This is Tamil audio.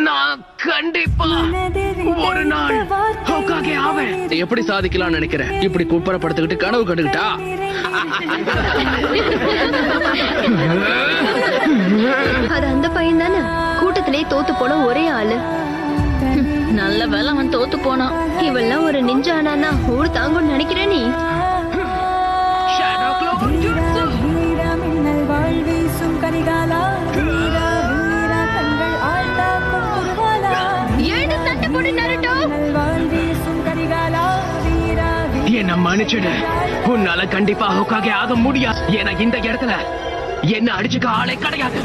நான் கண்டிப்பா ஒரு நாள் ஹோக்காகே ஆவேன். எப்படி சாதிக்கலாம்னு நினைக்கிறேன்? இப்படி குப்பரப்படுத்திக்கிட்டு கனவு கண்டுகிட்டா? அது அந்த பையன் தானே கூட்டத்திலே தோத்து போன ஒரே ஆளு. நல்ல வேலை அவன் தோத்து போனான். இவெல்லாம் ஒரு நிஞ்சா ஆனானா ஊர் தாங்கும்னு நினைக்கிற நீ? என்ன மன்னிச்சிடு. உன்னால கண்டிப்பா ஹோக்காகே ஆக முடியாது. ஏன்னா இந்த இடத்துல என்ன அடிச்சுக்க ஆளே கிடையாது.